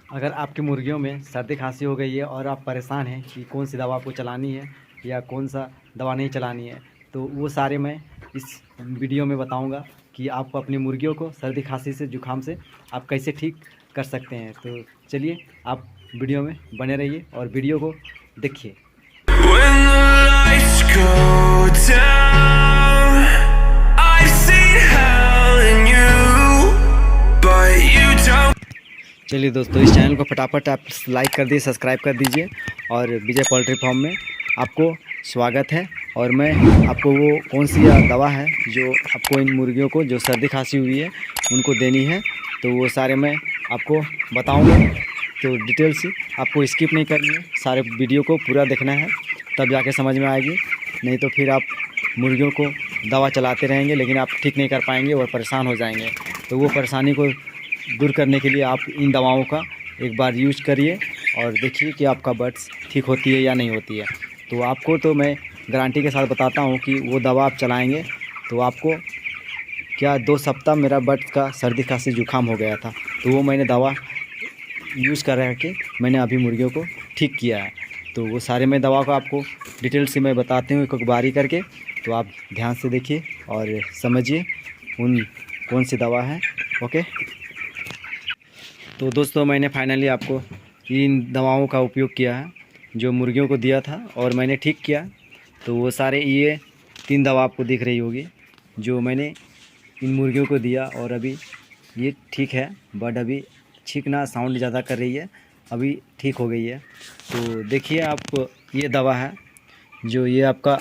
अगर आपकी मुर्गियों में सर्दी खांसी हो गई है और आप परेशान हैं कि कौन सी दवा आपको चलानी है या कौन सा दवा नहीं चलानी है, तो वो सारे मैं इस वीडियो में बताऊंगा कि आपको अपनी मुर्गियों को सर्दी खांसी से जुकाम से आप कैसे ठीक कर सकते हैं। तो चलिए आप वीडियो में बने रहिए और वीडियो को देखिए। When the lights go down, I've seen hell in you, but you don't. चलिए दोस्तों, इस चैनल को फटाफट आप लाइक कर दीजिए, सब्सक्राइब कर दीजिए और विजय पोल्ट्री फार्म में आपको स्वागत है। और मैं आपको वो कौन सी दवा है जो आपको इन मुर्गियों को जो सर्दी खांसी हुई है उनको देनी है, तो वो सारे मैं आपको बताऊंगा। तो डिटेल से आपको स्किप नहीं करनी है, सारे वीडियो को पूरा देखना है, तब जाके समझ में आएगी। नहीं तो फिर आप मुर्गियों को दवा चलाते रहेंगे लेकिन आप ठीक नहीं कर पाएंगे और परेशान हो जाएंगे। तो वो परेशानी को दूर करने के लिए आप इन दवाओं का एक बार यूज करिए और देखिए कि आपका बर्ड्स ठीक होती है या नहीं होती है। तो आपको तो मैं गारंटी के साथ बताता हूँ कि वो दवा आप चलाएंगे तो आपको क्या 2 सप्ताह मेरा बर्ड्स का सर्दी खांसी जुकाम हो गया था, तो वो मैंने दवा यूज़ कर रहा के मैंने अभी मुर्गियों को ठीक किया है। तो वो सारे मैं दवा को आपको डिटेल से मैं बताती हूँ एक बारी करके, तो आप ध्यान से देखिए और समझिए उन कौन सी दवा है। ओके, तो दोस्तों मैंने फाइनली आपको इन दवाओं का उपयोग किया है जो मुर्गियों को दिया था और मैंने ठीक किया। तो वो सारे ये 3 दवा आपको दिख रही होगी जो मैंने इन मुर्गियों को दिया और अभी ये ठीक है। बट अभी छींकना साउंड ज़्यादा कर रही है, अभी ठीक हो गई है। तो देखिए आप, ये दवा है जो ये आपका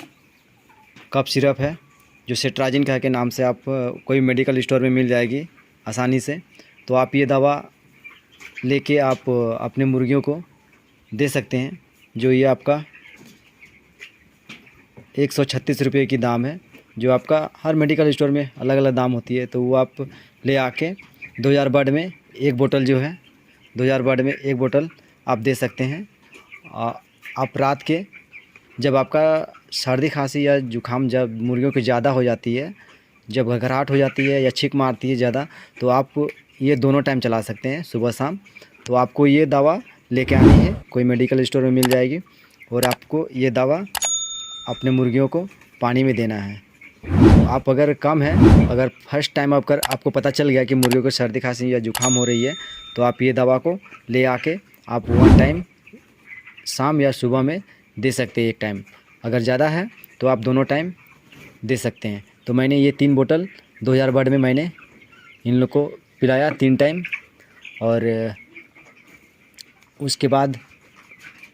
कफ सिरप है जो सेट्राजिन कह के नाम से आप कोई मेडिकल स्टोर में मिल जाएगी आसानी से। तो आप ये दवा लेके आप अपने मुर्गियों को दे सकते हैं। जो ये आपका 136 रुपये की दाम है, जो आपका हर मेडिकल स्टोर में अलग अलग दाम होती है। तो वो आप ले आके 2000 बर्ड में एक बोतल जो है 2000 बर्ड में एक बोतल आप दे सकते हैं। आप रात के जब आपका सर्दी खांसी या जुकाम जब मुर्गियों की ज़्यादा हो जाती है, जब घबराहट हो जाती है या छींक मारती है ज़्यादा, तो आप ये दोनों टाइम चला सकते हैं, सुबह शाम। तो आपको ये दवा लेके आनी है, कोई मेडिकल स्टोर में मिल जाएगी और आपको ये दवा अपने मुर्गियों को पानी में देना है। आप अगर कम है, अगर फर्स्ट टाइम आपको पता चल गया कि मुर्गियों को सर्दी खांसी या जुकाम हो रही है, तो आप ये दवा को ले आके आप 1 टाइम शाम या सुबह में दे सकते हैं, 1 टाइम। अगर ज़्यादा है तो आप दोनों टाइम दे सकते हैं। तो मैंने ये 3 बोतल 2000 बर्ड में मैंने इन लोग को पिलाया 3 टाइम। और उसके बाद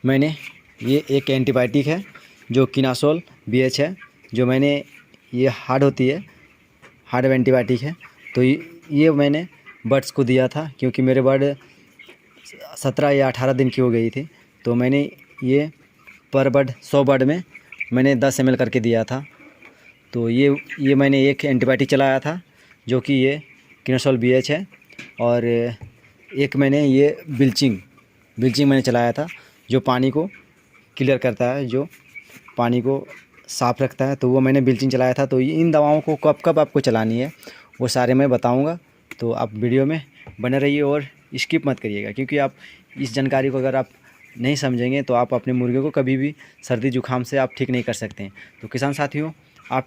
मैंने ये एक एंटीबायोटिक है जो किनासोल BH है, जो मैंने ये हार्ड होती है, हार्ड एंटीबायोटिक है। तो ये मैंने बर्ड्स को दिया था क्योंकि मेरे बर्ड 17 या 18 दिन की हो गई थी। तो मैंने ये पर बर्ड 100 बर्ड में मैंने 10 ml करके दिया था। तो ये मैंने एक एंटीबायोटिक चलाया था जो कि ये किनासोल BH है, और एक मैंने ये ब्लीचिंग मैंने चलाया था जो पानी को क्लियर करता है, जो पानी को साफ़ रखता है। तो वो मैंने ब्लीचिंग चलाया था। तो इन दवाओं को कब कब आपको चलानी है वो सारे मैं बताऊंगा। तो आप वीडियो में बने रहिए और स्किप मत करिएगा, क्योंकि आप इस जानकारी को अगर आप नहीं समझेंगे तो आप अपने मुर्गियों को कभी भी सर्दी जुकाम से आप ठीक नहीं कर सकते हैं। तो किसान साथियों, आप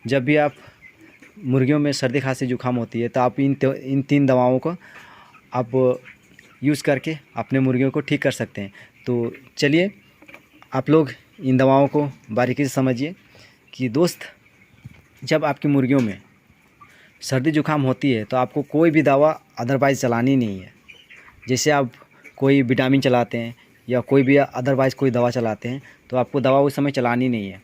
जब भी आप मुर्गियों में सर्दी खांसी जुकाम होती है तो आप इन 3 दवाओं को आप यूज़ करके अपने मुर्गियों को ठीक कर सकते हैं। तो चलिए आप लोग इन दवाओं को बारीकी से समझिए कि दोस्त, जब आपकी मुर्गियों में सर्दी जुकाम होती है तो आपको कोई भी दवा अदरवाइज़ चलानी नहीं है। जैसे आप कोई विटामिन चलाते हैं या कोई भी अदरवाइज़ कोई दवा चलाते हैं, तो आपको दवा उस समय चलानी नहीं है,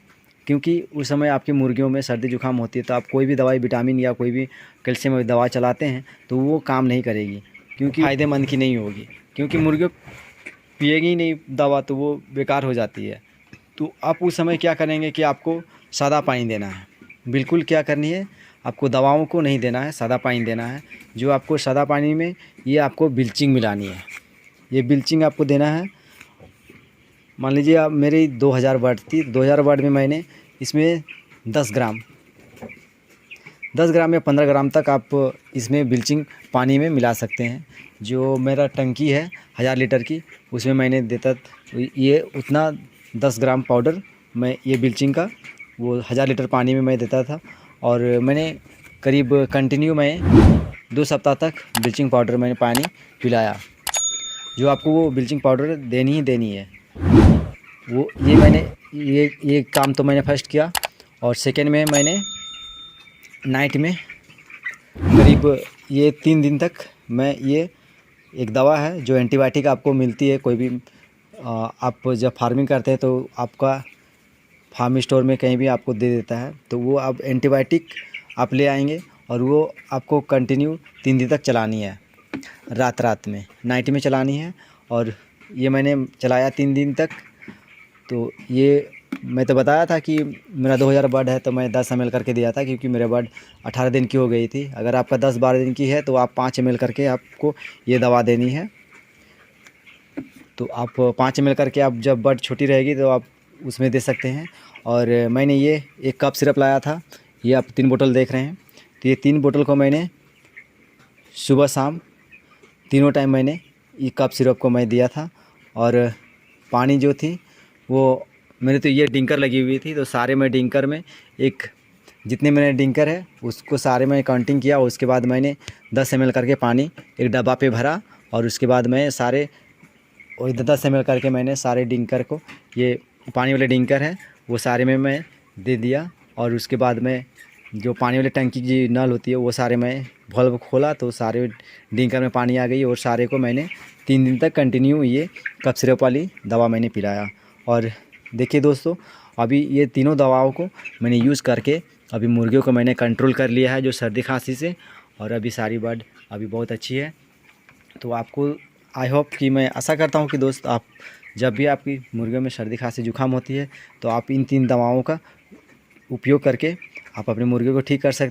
क्योंकि उस समय आपकी मुर्गियों में सर्दी जुकाम होती है। तो आप कोई भी दवाई, विटामिन या कोई भी कैल्शियम वाली दवा चलाते हैं तो वो काम नहीं करेगी, क्योंकि फ़ायदेमंद की नहीं होगी, क्योंकि मुर्गियों पिएगी ही नहीं दवा तो वो बेकार हो जाती है। तो आप उस समय क्या करेंगे कि आपको सादा पानी देना है। बिल्कुल क्या करनी है, आपको दवाओं को नहीं देना है, सादा पानी देना है। जो आपको सादा पानी में ये आपको ब्लीचिंग मिलानी है, ये ब्लीचिंग आपको देना है। मान लीजिए आप मेरी 2000 बर्ड थी, 2000 बर्ड में मैंने इसमें 10 ग्राम 10 ग्राम या 15 ग्राम तक आप इसमें ब्लीचिंग पानी में मिला सकते हैं। जो मेरा टंकी है 1000 लीटर की, उसमें मैंने देता ये उतना 10 ग्राम पाउडर मैं ये ब्लीचिंग का वो 1000 लीटर पानी में मैं देता था। और मैंने करीब कंटिन्यू मैं 2 सप्ताह तक ब्लीचिंग पाउडर मैंने पानी पिलाया। जो आपको वो ब्लीचिंग पाउडर देनी ही देनी है। वो ये मैंने ये काम तो मैंने फर्स्ट किया। और सेकेंड में मैंने नाइट में करीब ये 3 दिन तक मैं ये एक दवा है जो एंटीबायोटिक आपको मिलती है कोई भी आप जब फार्मिंग करते हैं तो आपका फार्म स्टोर में कहीं भी आपको दे देता है। तो वो आप एंटीबायोटिक आप ले आएंगे और वो आपको कंटिन्यू 3 दिन तक चलानी है। रात में नाइट में चलानी है। और ये मैंने चलाया 3 दिन तक। तो ये मैं तो बताया था कि मेरा 2000 बर्ड है तो मैं 10 ml करके दिया था, क्योंकि मेरे बर्ड 18 दिन की हो गई थी। अगर आपका 10-12 दिन की है तो आप 5 ml करके आपको ये दवा देनी है। तो आप 5 ml करके आप जब बर्ड छोटी रहेगी तो आप उसमें दे सकते हैं। और मैंने ये 1 कप सिरप लाया था। ये आप 3 बोतल देख रहे हैं। तो ये 3 बोतल को मैंने सुबह शाम तीनों टाइम मैंने ये कप सिरप को मैं दिया था। और पानी जो थी वो मेरे तो ये डिंकर लगी हुई थी, तो सारे मैं डिंकर में एक जितने मैंने डिंकर है उसको सारे मैं काउंटिंग किया। उसके बाद मैंने 10 ml करके पानी एक डब्बा पे भरा। और उसके बाद मैं सारे 10 ml करके मैंने सारे डिंकर को, ये पानी वाले डिंकर है वो सारे में मैं दे दिया। और उसके बाद मैं जो पानी वाले टंकी की नल होती है वो सारे मैं वाल्व खोला तो सारे डिंकर में पानी आ गई। और सारे को मैंने 3 दिन तक कंटिन्यू ये कप सिरप वाली दवा मैंने पिलाया। और देखिए दोस्तों, अभी ये तीनों दवाओं को मैंने यूज़ करके अभी मुर्गियों को मैंने कंट्रोल कर लिया है जो सर्दी खांसी से। और अभी सारी बर्ड अभी बहुत अच्छी है। तो आपको आई होप कि मैं आशा करता हूँ कि दोस्त आप जब भी आपकी मुर्गियों में सर्दी खांसी जुकाम होती है तो आप इन 3 दवाओं का उपयोग करके आप अपनी मुर्गियों को ठीक कर सकते हैं।